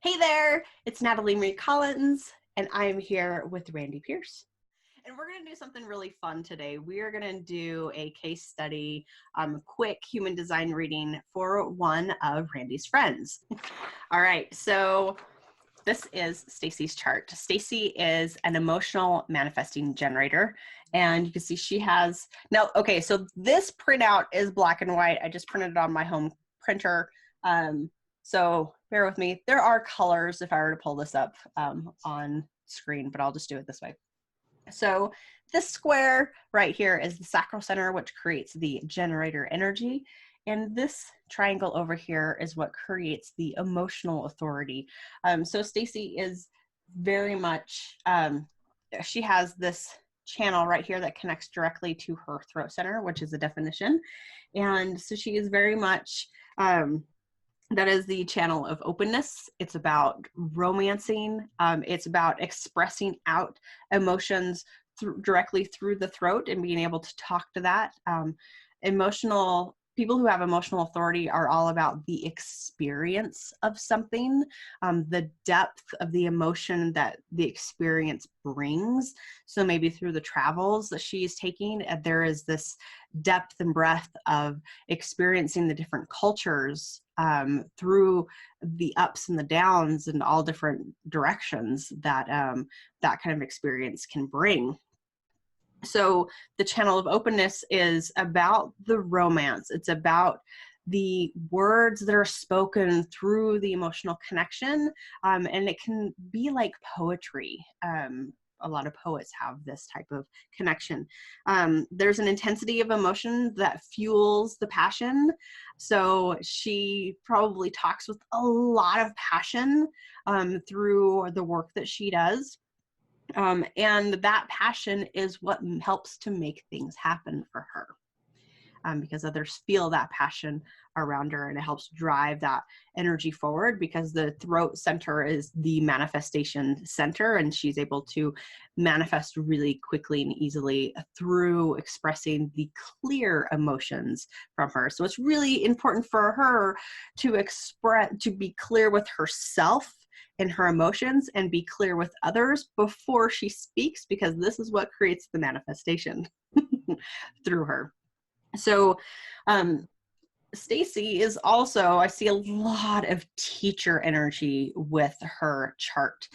Hey there, it's Natalie Marie Collins, and I'm here with Randi Pierce. And we're going to do something really fun today. We are going to do a case study, quick human design reading for one of Randi's friends. All right, so this is Stacey's chart. Stacey is an emotional manifesting generator, and you can see she has, now, okay, so this printout is black and white. I just printed it on my home printer. So bear with me. There are colors if I were to pull this up on screen, but I'll just do it this way. So this square right here is the sacral center, which creates the generator energy. And this triangle over here is what creates the emotional authority. So Stacey is very much, she has this channel right here that connects directly to her throat center, which is a definition. And so she is very much, that is the channel of openness. It's about romancing. It's about expressing out emotions directly through the throat and being able to talk to that. People who have emotional authority are all about the experience of something, the depth of the emotion that the experience brings. So maybe through the travels that she's taking, there is this depth and breadth of experiencing the different cultures through the ups and the downs and all different directions that that kind of experience can bring. So the channel of openness is about the romance. It's about the words that are spoken through the emotional connection. And it can be like poetry. A lot of poets have this type of connection. There's an intensity of emotion that fuels the passion. So she probably talks with a lot of passion through the work that she does. And that passion is what helps to make things happen for her. Because others feel that passion around her, and it helps drive that energy forward, because the throat center is the manifestation center, and she's able to manifest really quickly and easily through expressing the clear emotions from her. So it's really important for her to be clear with herself and her emotions and be clear with others before she speaks, because this is what creates the manifestation through her. So Stacey is also, I see a lot of teacher energy with her chart.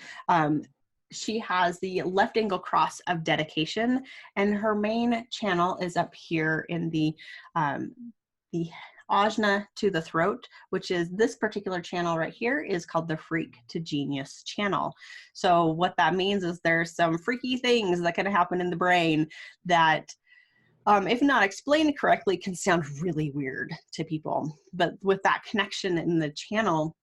She has the left angle cross of dedication, and her main channel is up here in the ajna to the throat, which is this particular channel right here is called the freak to genius channel. So what that means is there's some freaky things that can happen in the brain that if not explained correctly, can sound really weird to people. But with that connection in the channel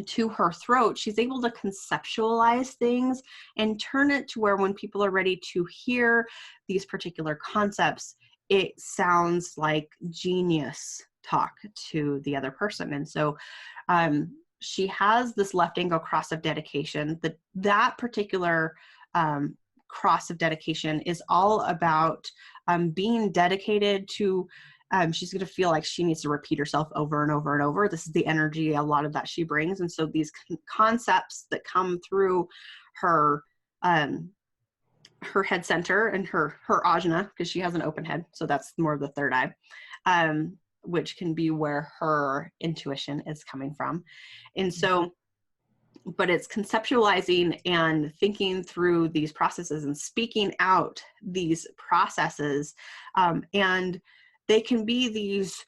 to her throat, she's able to conceptualize things and turn it to where when people are ready to hear these particular concepts, it sounds like genius talk to the other person. And so she has this left angle cross of dedication. That particular cross of dedication is all about being dedicated to, she's going to feel like she needs to repeat herself over and over and over. This is the energy, a lot of that she brings. And so these concepts that come through her head center and her ajna, because she has an open head, so that's more of the third eye, which can be where her intuition is coming from. And so, but it's conceptualizing and thinking through these processes and speaking out these processes. And they can be these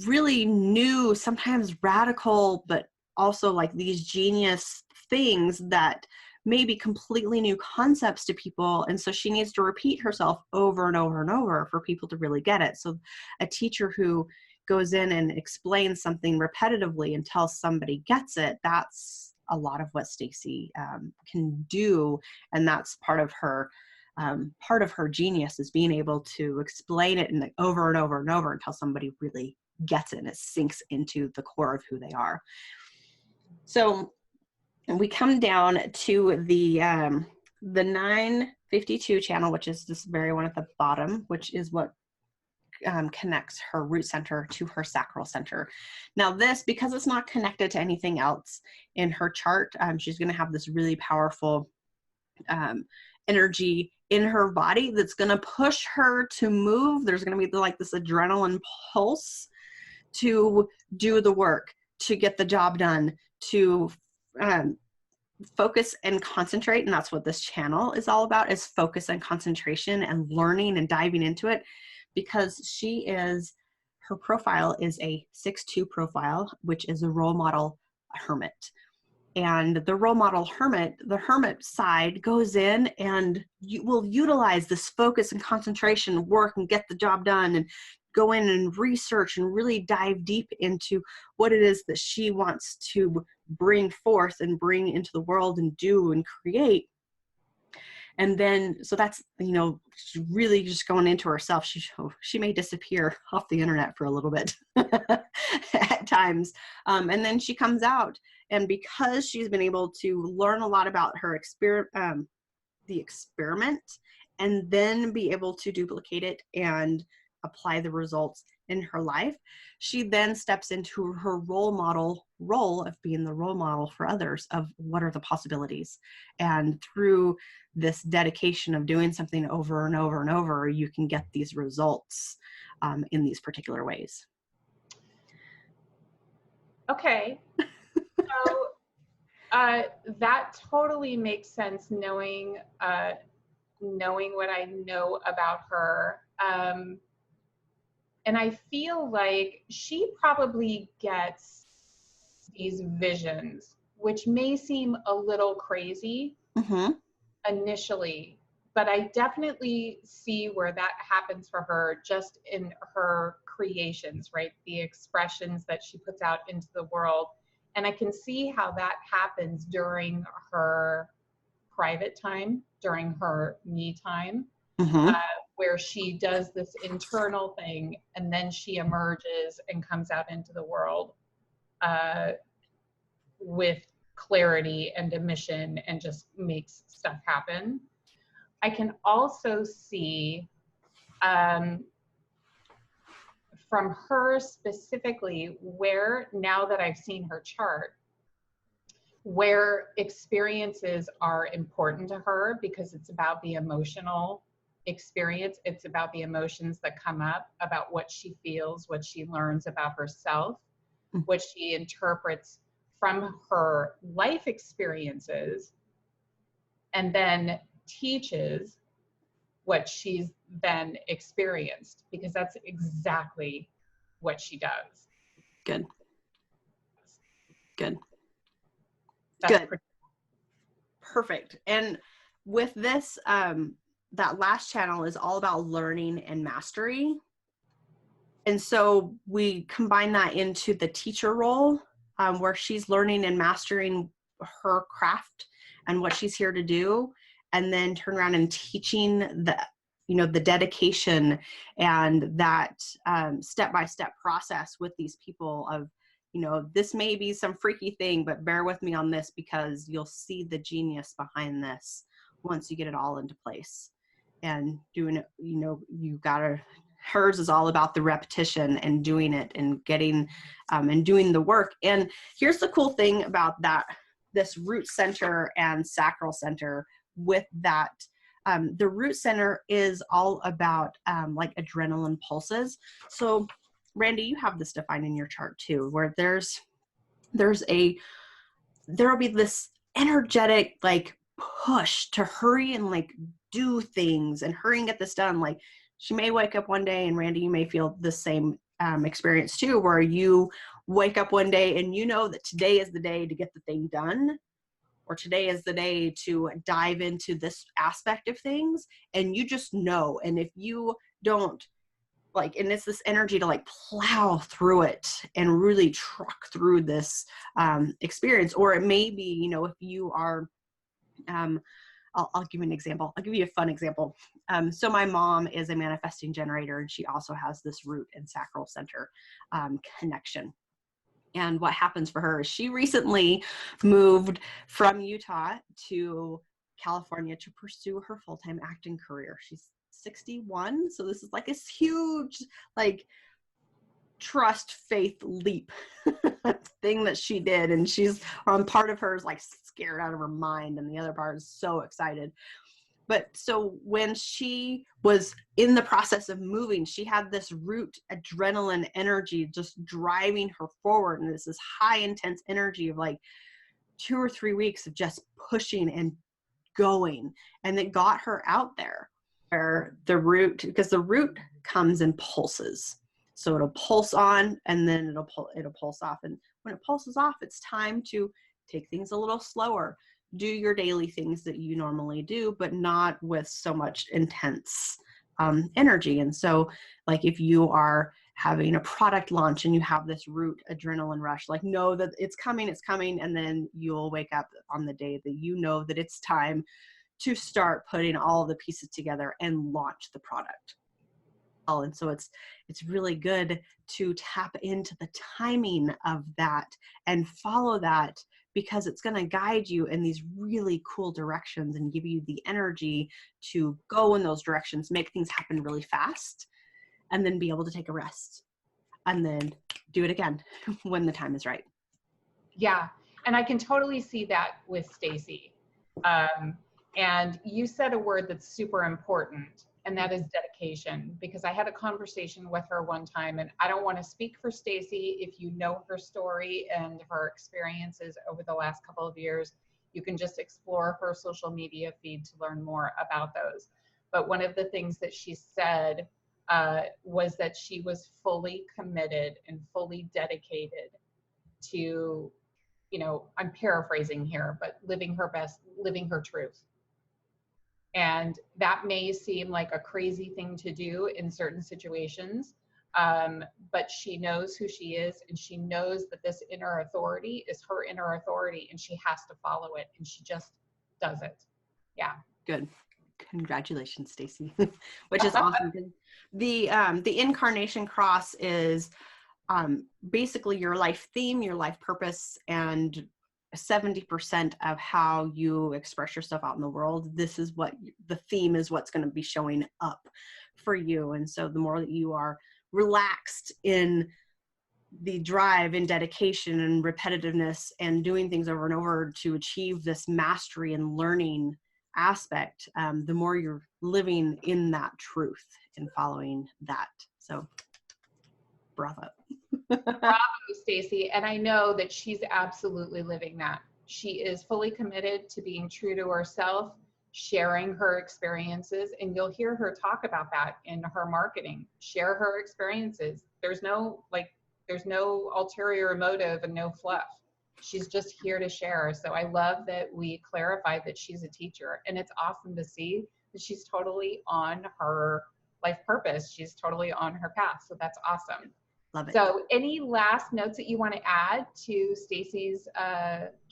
really new, sometimes radical, but also like these genius things that may be completely new concepts to people. And so she needs to repeat herself over and over and over for people to really get it. So a teacher who goes in and explains something repetitively until somebody gets it, that's a lot of what Stacey can do. And that's part of her genius, is being able to explain it and over and over and over until somebody really gets it and it sinks into the core of who they are. So we come down to the 952 channel, which is this very one at the bottom, which is what connects her root center to her sacral center. Now this, because it's not connected to anything else in her chart, she's going to have this really powerful energy in her body that's going to push her to move. There's going to be like this adrenaline pulse to do the work, to get the job done, to focus and concentrate. And that's what this channel is all about, is focus and concentration and learning and diving into it, because her profile is a 6-2 profile, which is a role model hermit. And the role model hermit, the hermit side goes in and you will utilize this focus and concentration, work and get the job done, and go in and research and really dive deep into what it is that she wants to bring forth and bring into the world and do and create. And then, so that's, she's really just going into herself. She may disappear off the internet for a little bit at times. And then she comes out, and because she's been able to learn a lot about her the experiment, and then be able to duplicate it and apply the results in her life, she then steps into her role model role of being the role model for others of what are the possibilities. And through this dedication of doing something over and over and over, you can get these results in these particular ways. Okay. So that totally makes sense, knowing what I know about her. And I feel like she probably gets these visions, which may seem a little crazy initially, but I definitely see where that happens for her just in her creations, right? The expressions that she puts out into the world. And I can see how that happens during her private time, during her me time. Where she does this internal thing, and then she emerges and comes out into the world with clarity and a mission and just makes stuff happen. I can also see from her specifically where, now that I've seen her chart, where experiences are important to her, because it's about the emotional experience. It's about the emotions that come up, about what she feels, what she learns about herself, what she interprets from her life experiences, and then teaches what she's then experienced, because that's exactly what she does. Good. That's Good. Perfect. And with this, that last channel is all about learning and mastery. And so we combine that into the teacher role, where she's learning and mastering her craft and what she's here to do, and then turn around and teaching the dedication and that step-by-step process with these people of, this may be some freaky thing, but bear with me on this, because you'll see the genius behind this once you get it all into place. And doing it, you gotta, hers is all about the repetition and doing it and getting and doing the work. And here's the cool thing about that, this root center and sacral center with that. The root center is all about like adrenaline pulses. So Randi, you have this defined in your chart too, where there'll be this energetic like push to hurry and like do things and hurry and get this done. Like she may wake up one day, and Randi, you may feel the same experience too, where you wake up one day and you know that today is the day to get the thing done, or today is the day to dive into this aspect of things, and you just know. And if you don't and it's this energy to like plow through it and really truck through this experience. Or it may be, if you are, I'll give you an example. I'll give you a fun example. So my mom is a manifesting generator, and she also has this root and sacral center connection. And what happens for her is she recently moved from Utah to California to pursue her full-time acting career. She's 61. So this is like this huge, like, trust faith leap thing that she did. And she's part of her is like scared out of her mind, and the other part is so excited. But so when she was in the process of moving, she had this root adrenaline energy just driving her forward. And this high intense energy of like 2 or 3 weeks of just pushing and going. And it got her out there where the root, because the root comes in pulses. So it'll pulse on, and then it'll pulse off. And when it pulses off, it's time to take things a little slower. Do your daily things that you normally do, but not with so much intense energy. And so, like, if you are having a product launch and you have this root adrenaline rush, like, know that it's coming, and then you'll wake up on the day that you know that it's time to start putting all the pieces together and launch the product. And so it's really good to tap into the timing of that and follow that, because it's going to guide you in these really cool directions and give you the energy to go in those directions, make things happen really fast, and then be able to take a rest and then do it again when the time is right. Yeah. And I can totally see that with Stacey. And you said a word that's super important, and that is dedication, because I had a conversation with her one time, and I don't want to speak for Stacey. If you know her story and her experiences over the last couple of years, you can just explore her social media feed to learn more about those. But one of the things that she said was that she was fully committed and fully dedicated to, I'm paraphrasing here, but living her best, living her truth. And that may seem like a crazy thing to do in certain situations, but she knows who she is, and she knows that this inner authority is her inner authority, and she has to follow it, and she just does it. Yeah. Good. Congratulations, Stacey. Which is awesome. The Incarnation Cross is basically your life theme, your life purpose, and 70% of how you express yourself out in the world. This is what the theme is, what's going to be showing up for you. And so the more that you are relaxed in the drive and dedication and repetitiveness and doing things over and over to achieve this mastery and learning aspect, the more you're living in that truth and following that. So bravo. Bravo, Stacey. And I know that she's absolutely living that. She is fully committed to being true to herself, sharing her experiences, and you'll hear her talk about that in her marketing. Share her experiences. There's no ulterior motive and no fluff. She's just here to share. So I love that we clarified that she's a teacher, and it's awesome to see that she's totally on her life purpose. She's totally on her path. So that's awesome. Love it. So any last notes that you want to add to Stacey's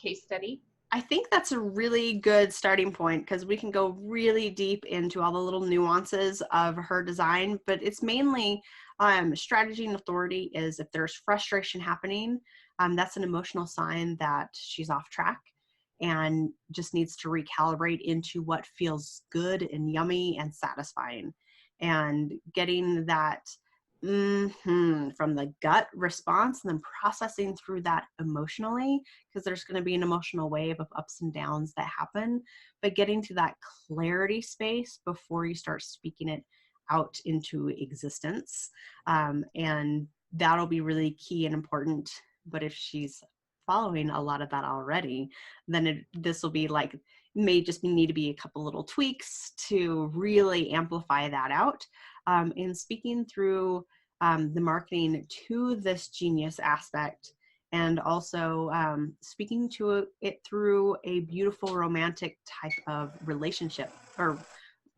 case study? I think that's a really good starting point, because we can go really deep into all the little nuances of her design, but it's mainly strategy and authority. Is if there's frustration happening, that's an emotional sign that she's off track and just needs to recalibrate into what feels good and yummy and satisfying, and getting that from the gut response and then processing through that emotionally, because there's going to be an emotional wave of ups and downs that happen, but getting to that clarity space before you start speaking it out into existence. And that'll be really key and important. But if she's following a lot of that already, then this will be like, may just need to be a couple little tweaks to really amplify that out. In speaking through the marketing to this genius aspect, and also speaking to it through a beautiful romantic type of relationship or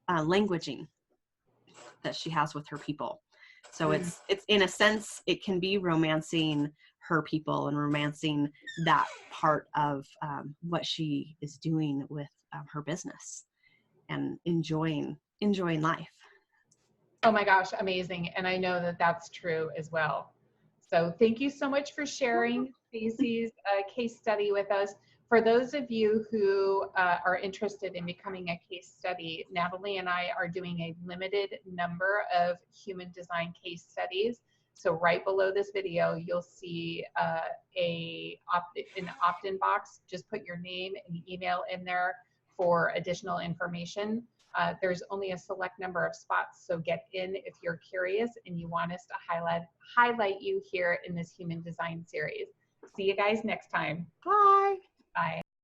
languaging that she has with her people. So it's in a sense, it can be romancing her people and romancing that part of what she is doing with her business and enjoying life. Oh my gosh, amazing. And I know that that's true as well. So thank you so much for sharing Stacey's case study with us. For those of you who are interested in becoming a case study, Natalie and I are doing a limited number of human design case studies. So right below this video, you'll see an opt-in box. Just put your name and email in there for additional information. There's only a select number of spots, so get in if you're curious and you want us to highlight you here in this human design series. See you guys next time. Bye. Bye.